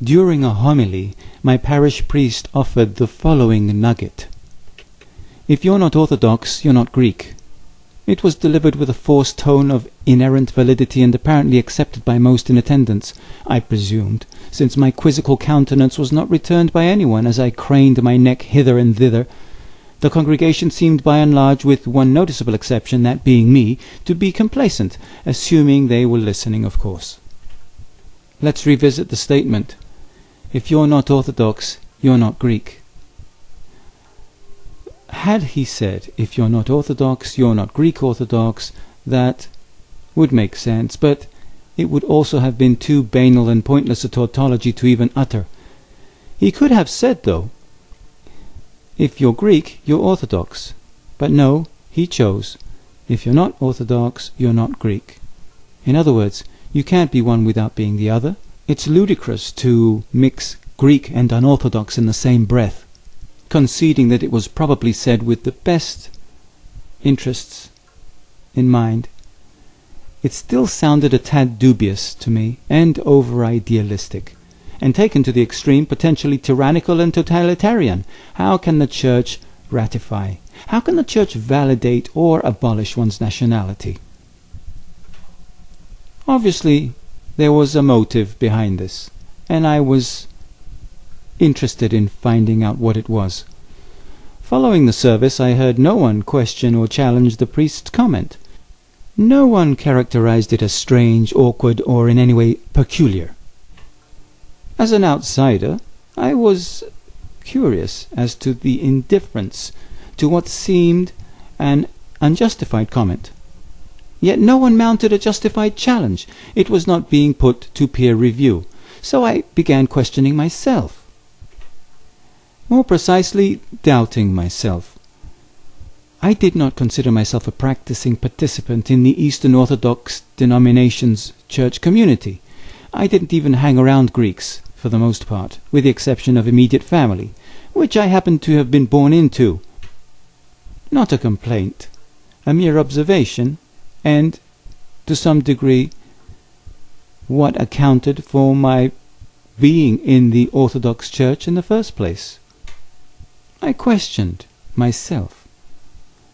During a homily, my parish priest offered the following nugget. If you're not Orthodox, you're not Greek. It was delivered with a forced tone of inerrant validity and apparently accepted by most in attendance, I presumed, since my quizzical countenance was not returned by anyone as I craned my neck hither and thither. The congregation seemed by and large, with one noticeable exception, that being me, to be complacent, assuming they were listening, of course. Let's revisit the statement. If you're not Orthodox, you're not Greek. Had he said, if you're not Orthodox, you're not Greek Orthodox, that would make sense, but it would also have been too banal and pointless a tautology to even utter. He could have said, though, if you're Greek, you're Orthodox. But no, he chose, if you're not Orthodox, you're not Greek. In other words, you can't be one without being the other. It's ludicrous to mix Greek and unorthodox in the same breath, conceding that it was probably said with the best interests in mind. It still sounded a tad dubious to me, and over-idealistic, and taken to the extreme, potentially tyrannical and totalitarian. How can the Church ratify? How can the Church validate or abolish one's nationality? Obviously, there was a motive behind this, and I was interested in finding out what it was. Following the service, I heard no one question or challenge the priest's comment. No one characterized it as strange, awkward, or in any way peculiar. As an outsider, I was curious as to the indifference to what seemed an unjustified comment. Yet no one mounted a justified challenge. It was not being put to peer review. So I began questioning myself. More precisely, doubting myself. I did not consider myself a practicing participant in the Eastern Orthodox denomination's church community. I didn't even hang around Greeks, for the most part, with the exception of immediate family, which I happened to have been born into. Not a complaint, a mere observation, and, to some degree, what accounted for my being in the Orthodox Church in the first place. I questioned myself.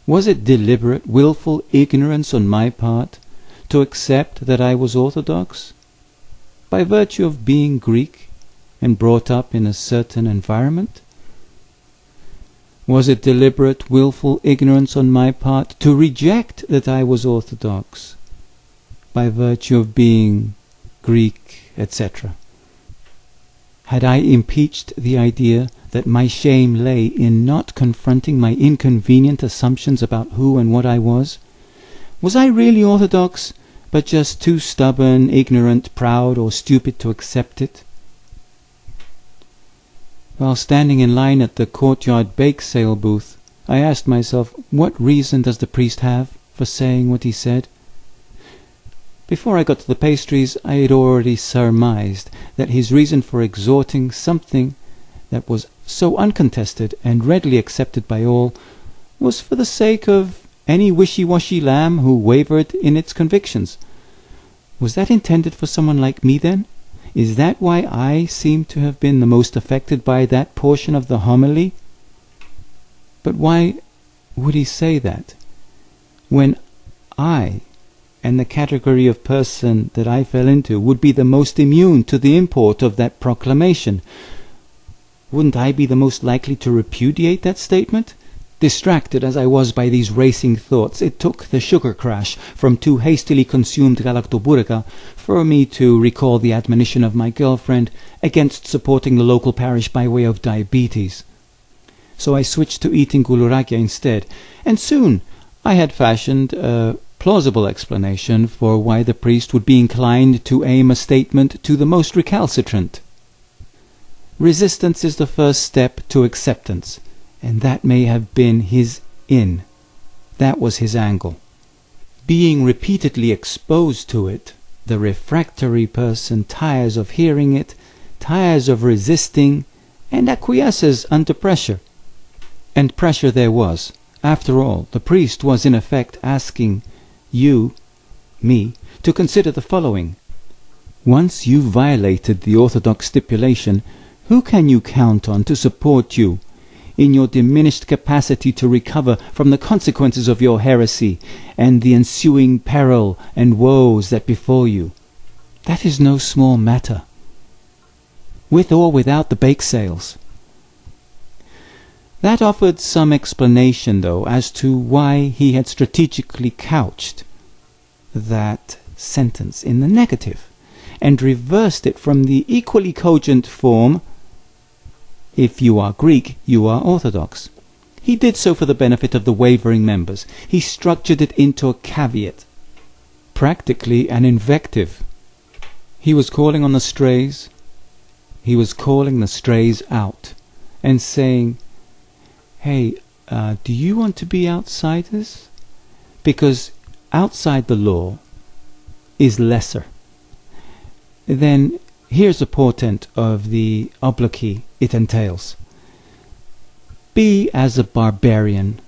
Was it deliberate, willful ignorance on my part to accept that I was Orthodox, by virtue of being Greek and brought up in a certain environment? Was it deliberate, willful ignorance on my part to reject that I was Orthodox, by virtue of being Greek, etc.? Had I impeached the idea that my shame lay in not confronting my inconvenient assumptions about who and what I was? Was I really Orthodox, but just too stubborn, ignorant, proud, or stupid to accept it? While standing in line at the courtyard bake sale booth, I asked myself, what reason does the priest have for saying what he said? Before I got to the pastries, I had already surmised that his reason for exhorting something that was so uncontested and readily accepted by all was for the sake of any wishy-washy lamb who wavered in its convictions. Was that intended for someone like me, then? Is that why I seem to have been the most affected by that portion of the homily? But why would he say that, when I, and the category of person that I fell into, would be the most immune to the import of that proclamation? Wouldn't I be the most likely to repudiate that statement? Distracted as I was by these racing thoughts, it took the sugar crash from too hastily consumed galactoburica for me to recall the admonition of my girlfriend against supporting the local parish by way of diabetes. So I switched to eating gulurakia instead, and soon I had fashioned a plausible explanation for why the priest would be inclined to aim a statement to the most recalcitrant. Resistance is the first step to acceptance, and that may have been his in. That was his angle. Being repeatedly exposed to it, the refractory person tires of hearing it, tires of resisting, and acquiesces under pressure. And pressure there was. After all, the priest was in effect asking you, me, to consider the following. Once you've violated the Orthodox stipulation, who can you count on to support you in your diminished capacity to recover from the consequences of your heresy and the ensuing peril and woes that befall you? That is no small matter, with or without the bake sales. That offered some explanation, though, as to why he had strategically couched that sentence in the negative, and reversed it from the equally cogent form, "If you are Greek, you are Orthodox." He did so for the benefit of the wavering members. He structured it into a caveat, practically an invective. He was calling on the strays. He was calling the strays out and saying, "Hey, do you want to be outsiders? Because outside the law is lesser." Then here's a portent of the obloquy it entails. Be as a barbarian.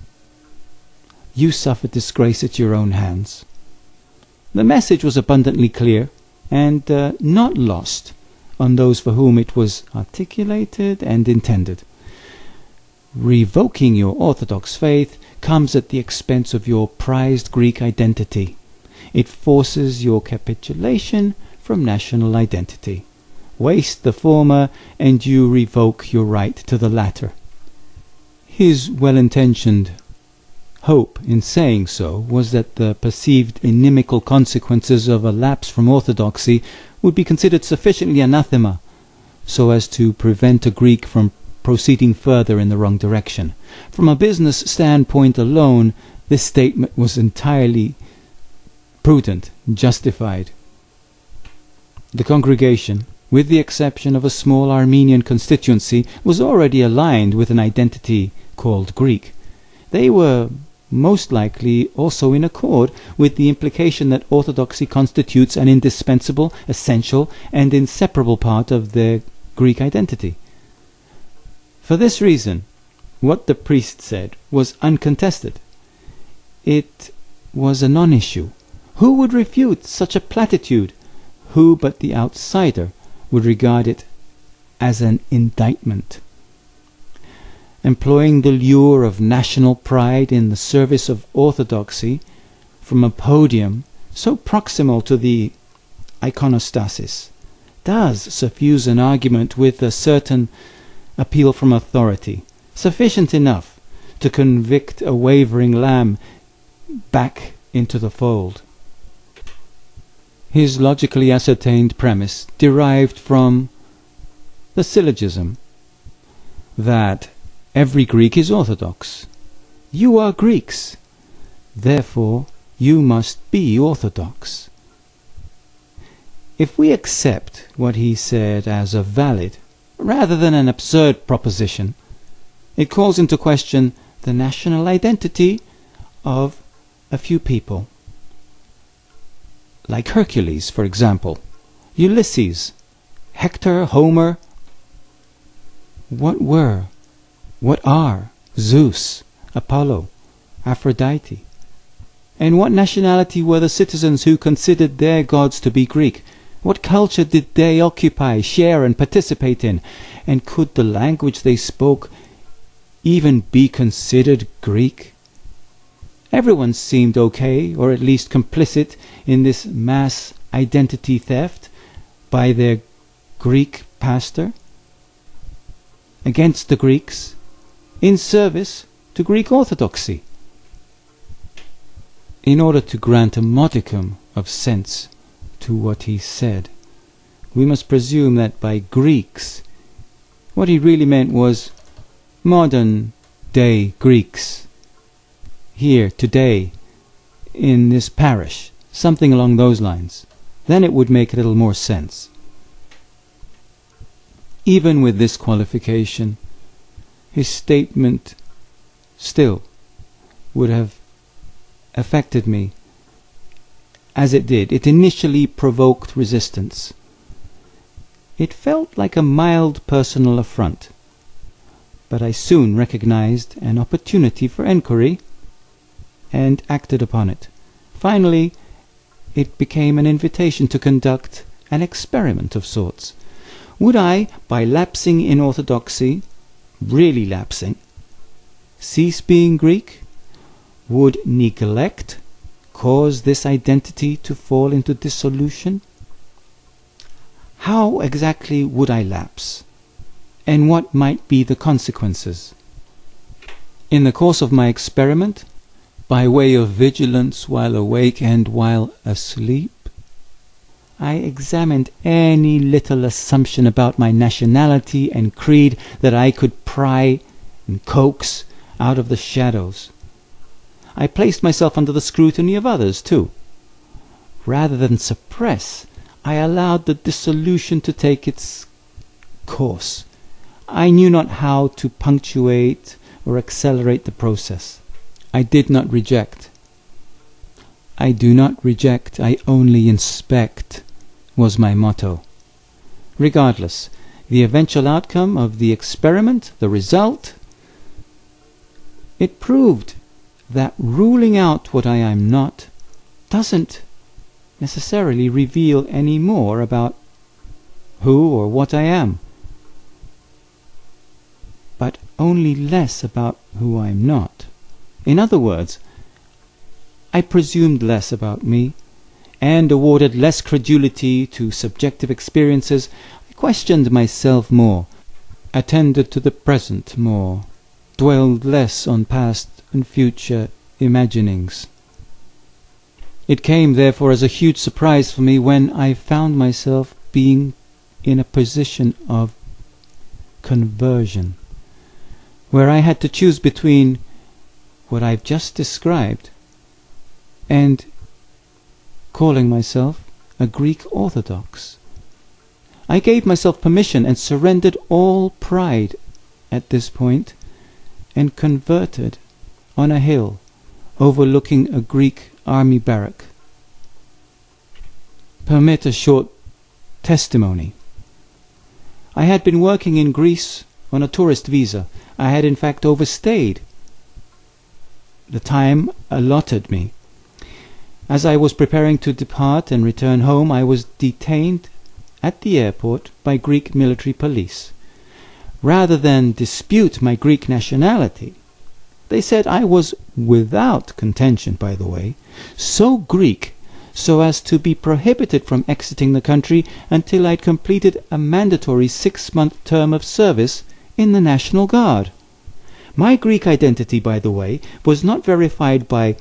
You suffer disgrace at your own hands. The message was abundantly clear and not lost on those for whom it was articulated and intended. Revoking your Orthodox faith comes at the expense of your prized Greek identity. It forces your capitulation from national identity. Waste the former, and you revoke your right to the latter. His well-intentioned hope in saying so was that the perceived inimical consequences of a lapse from orthodoxy would be considered sufficiently anathema so as to prevent a Greek from proceeding further in the wrong direction. From a business standpoint alone, this statement was entirely prudent, justified. The congregation, with the exception of a small Armenian constituency, was already aligned with an identity called Greek. They were most likely also in accord with the implication that orthodoxy constitutes an indispensable, essential, and inseparable part of their Greek identity. For this reason, what the priest said was uncontested. It was a non-issue. Who would refute such a platitude? Who but the outsider would regard it as an indictment? Employing the lure of national pride in the service of orthodoxy from a podium so proximal to the iconostasis does suffuse an argument with a certain appeal from authority, sufficient enough to convict a wavering lamb back into the fold. His logically ascertained premise derived from the syllogism that every Greek is Orthodox. You are Greeks, therefore you must be Orthodox. If we accept what he said as a valid, rather than an absurd proposition, it calls into question the national identity of a few people. Like Hercules, for example, Ulysses, Hector, Homer. What were, what are Zeus, Apollo, Aphrodite? And what nationality were the citizens who considered their gods to be Greek? What culture did they occupy, share, and participate in? And could the language they spoke even be considered Greek? Everyone seemed okay, or at least complicit, in this mass identity theft by their Greek pastor, against the Greeks, in service to Greek Orthodoxy. In order to grant a modicum of sense to what he said, we must presume that by Greeks, what he really meant was modern-day Greeks, here, today, in this parish, something along those lines. Then it would make a little more sense. Even with this qualification, his statement still would have affected me as it did. It initially provoked resistance. It felt like a mild personal affront, but I soon recognized an opportunity for enquiry and acted upon it. Finally, it became an invitation to conduct an experiment of sorts. Would I, by lapsing in orthodoxy, really lapsing, cease being Greek? Would neglect cause this identity to fall into dissolution? How exactly would I lapse? And what might be the consequences? In the course of my experiment, by way of vigilance while awake and while asleep, I examined any little assumption about my nationality and creed that I could pry and coax out of the shadows. I placed myself under the scrutiny of others, too. Rather than suppress, I allowed the dissolution to take its course. I knew not how to punctuate or accelerate the process. I did not reject. I do not reject, I only inspect, was my motto. Regardless, the eventual outcome of the experiment, the result, it proved that ruling out what I am not doesn't necessarily reveal any more about who or what I am, but only less about who I am not. In other words, I presumed less about me and awarded less credulity to subjective experiences. I questioned myself more, attended to the present more, dwelled less on past and future imaginings. It came, therefore, as a huge surprise for me when I found myself being in a position of conversion, where I had to choose between what I've just described and calling myself a Greek Orthodox. I gave myself permission and surrendered all pride at this point and converted on a hill overlooking a Greek army barrack. Permit a short testimony. I had been working in Greece on a tourist visa. I had in fact overstayed the time allotted me. As I was preparing to depart and return home, I was detained at the airport by Greek military police. Rather than dispute my Greek nationality, they said I was, without contention by the way, so Greek so as to be prohibited from exiting the country until I'd completed a mandatory 6-month term of service in the National Guard. My Greek identity, by the way, was not verified by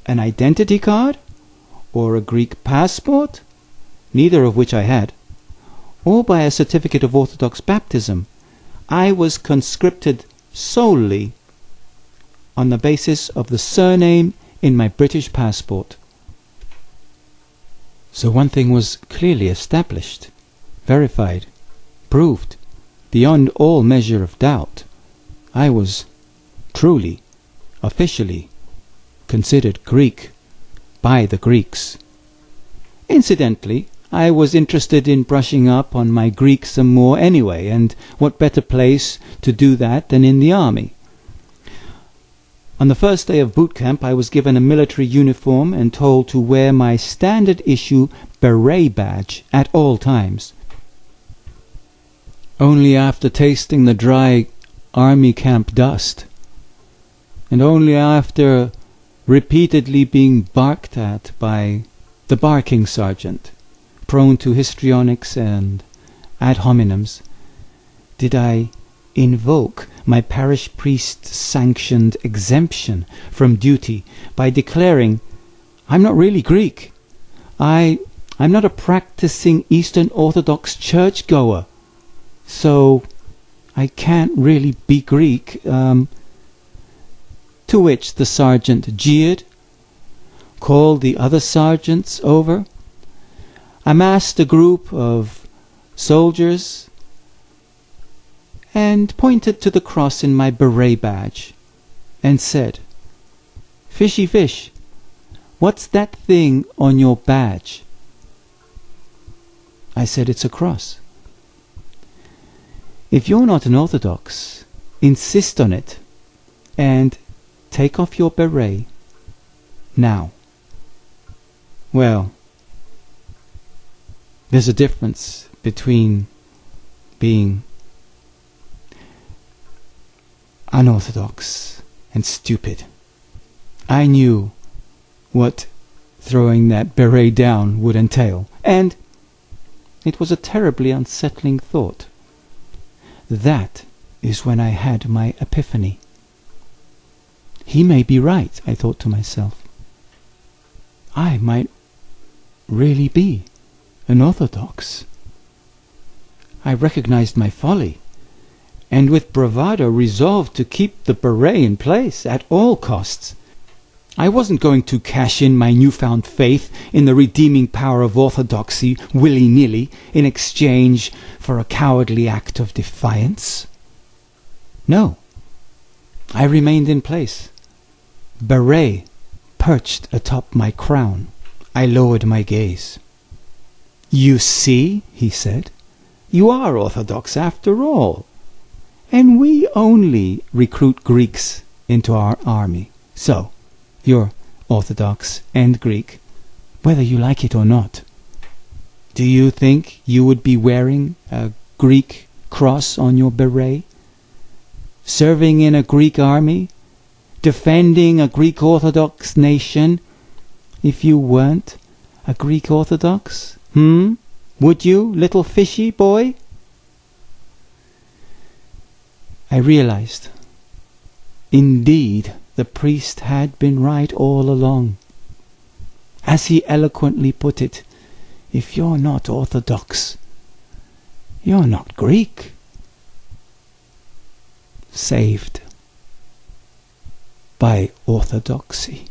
an identity card or a Greek passport, neither of which I had, or by a certificate of Orthodox baptism. I was conscripted solely on the basis of the surname in my British passport. So one thing was clearly established, verified, proved, beyond all measure of doubt. I was truly, officially, considered Greek by the Greeks. Incidentally, I was interested in brushing up on my Greek some more anyway, and what better place to do that than in the army? On the first day of boot camp, I was given a military uniform and told to wear my standard issue beret badge at all times. Only after tasting the dry army camp dust, and only after repeatedly being barked at by the barking sergeant, prone to histrionics and ad hominems, did I invoke my parish priest-sanctioned exemption from duty by declaring, I'm not really Greek. I'm not a practicing Eastern Orthodox churchgoer, so I can't really be Greek. To which the sergeant jeered, called the other sergeants over, amassed a group of soldiers, and pointed to the cross in my beret badge, and said, "Fishy fish, what's that thing on your badge?" I said, "It's a cross." "If you're not an Orthodox, insist on it, and take off your beret now." Well, There's a difference between being unorthodox and stupid. I knew what throwing that beret down would entail, and it was a terribly unsettling thought. That is when I had my epiphany. He may be right, I thought to myself. I might really be an Orthodox. I recognized my folly, and with bravado resolved to keep the beret in place at all costs. I wasn't going to cash in my newfound faith in the redeeming power of orthodoxy willy-nilly in exchange for a cowardly act of defiance. No, I remained in place, beret perched atop my crown. I lowered my gaze. "You see," he said, "you are Orthodox after all, and we only recruit Greeks into our army. So, you're Orthodox and Greek, whether you like it or not. Do you think you would be wearing a Greek cross on your beret? Serving in a Greek army? Defending a Greek Orthodox nation if you weren't a Greek Orthodox? Would you, little fishy boy?" I realized, indeed, the priest had been right all along. As he eloquently put it, if you're not Orthodox, you're not Greek. Saved by orthodoxy.